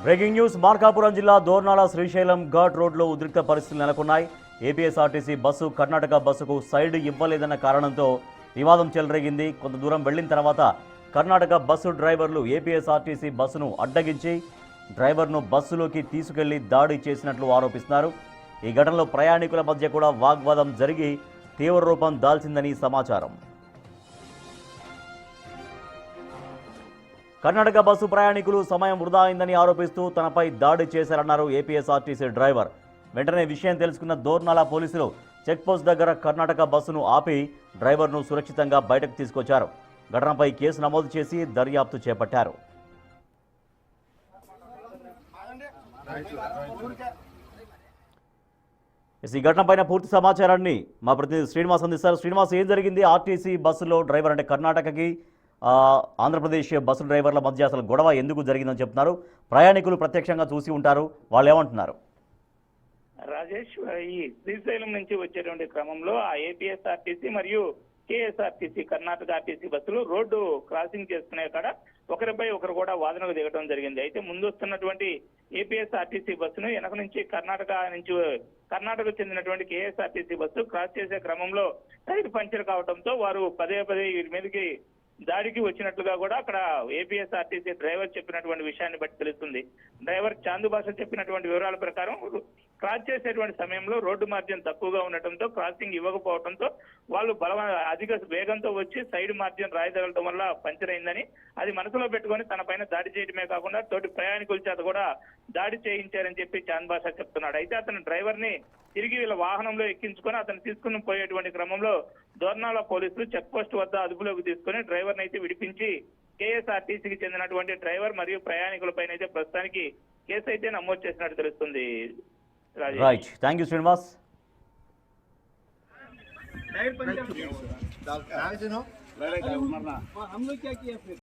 Breaking news Markapuram జిల్లా దోర్నాల శ్రీశైలం ఘాట్ రోడ్లో ఉద్రిక్త పరిస్థితులు నెలకొన్నాయి. ఏపీఎస్ఆర్టీసీ బస్సు కర్ణాటక బస్సుకు సైడ్ ఇవ్వలేదన్న కారణంతో వివాదం చెలరేగింది. కొంత దూరం వెళ్లిన తర్వాత కర్ణాటక బస్సు డ్రైవర్లు ఏపీఎస్ఆర్టీసీ బస్సును అడ్డగించి డ్రైవర్ను బస్సులోకి తీసుకెళ్లి దాడి చేసినట్లు ఆరోపిస్తున్నారు. ఈ ఘటనలో ప్రయాణికుల మధ్య కూడా వాగ్వాదం జరిగి తీవ్ర రూపం దాల్చిందని సమాచారం. కర్ణాటక బస్సు ప్రయాణికులు సమయం వృధా అయిందని ఆరోపిస్తూ తనపై దాడి చేశారన్నారు ఏపీఎస్ఆర్టీసీ డ్రైవర్. వెంటనే విషయం తెలుసుకున్న దోర్నాల పోలీసులు చెక్పోస్ట్ దగ్గర కర్ణాటక బస్సును ఆపి డ్రైవర్ను సురక్షితంగా బయటకు తీసుకొచ్చారు. ఘటనపై కేసు నమోదు చేసి దర్యాప్తు చేపట్టారు. ఈ ఘటనపైన పూర్తి సమాచారాన్ని మా ప్రతినిధి శ్రీనివాస్ అందిస్తారు. శ్రీనివాస్, ఏం జరిగింది? ఆర్టీసీ బస్సులో డ్రైవర్ అంటే కర్ణాటకకి ఆంధ్రప్రదేశ్ బస్సు డ్రైవర్ల మధ్య అసలు గొడవ ఎందుకు జరిగిందని చెప్తున్నారు? ప్రయాణికులు ప్రత్యక్షంగా చూసి ఉంటారు, వాళ్ళు ఏమంటున్నారు? రాజేష్, ఈ శ్రీశైలం నుంచి వచ్చేటువంటి క్రమంలో ఆ ఏపీఎస్ఆర్టీసీ మరియు కేఎస్ఆర్టీసీ కర్ణాటక ఆర్టీసీ బస్సులు రోడ్డు క్రాసింగ్ చేసుకునే కాడ ఒకరిపై ఒకరు కూడా వాదనకు దిగడం జరిగింది. అయితే ముందు వస్తున్నటువంటి ఏపీఎస్ఆర్టీసీ బస్సును వెనక నుంచి కర్ణాటకకు చెందినటువంటి కేఎస్ఆర్టీసీ బస్సు క్రాస్ చేసే క్రమంలో టైర్ పంచర్ కావడంతో వారు పదే వీరి మీదకి దాడికి వచ్చినట్లుగా కూడా అక్కడ ఏపీఎస్ఆర్టీసీ డ్రైవర్ చెప్పినటువంటి విషయాన్ని బట్టి తెలుస్తుంది. డ్రైవర్ చాందు భాష చెప్పినటువంటి వివరాల ప్రకారం క్రాస్ చేసేటువంటి సమయంలో రోడ్డు మార్జిన్ తక్కువగా ఉండటంతో క్రాసింగ్ ఇవ్వకపోవడంతో వాళ్ళు అధిక వేగంతో వచ్చి సైడ్ మార్జిన్ రాయదగలటం వల్ల పంచర్ అయిందని, అది మనసులో పెట్టుకొని తన పైన దాడి చేయడమే కాకుండా తోటి ప్రయాణికుల చేత కూడా దాడి చేయించారని చెప్పి చాంద్ భాష చెప్తున్నాడు. అయితే అతను డ్రైవర్ ని తిరిగి వీళ్ళ వాహనంలో ఎక్కించుకొని అతను తీసుకుని పోయేటువంటి క్రమంలో దోర్నాల పోలీసులు చెక్ పోస్ట్ వద్ద అదుపులోకి తీసుకుని డ్రైవర్ అయితే విడిపించి కేఎస్ఆర్టీసీకి చెందినటువంటి డ్రైవర్ మరియు ప్రయాణికులపైన అయితే ప్రస్తుతానికి కేసు అయితే నమోదు చేసినట్టు తెలుస్తుంది. Right, thank you Srinivas.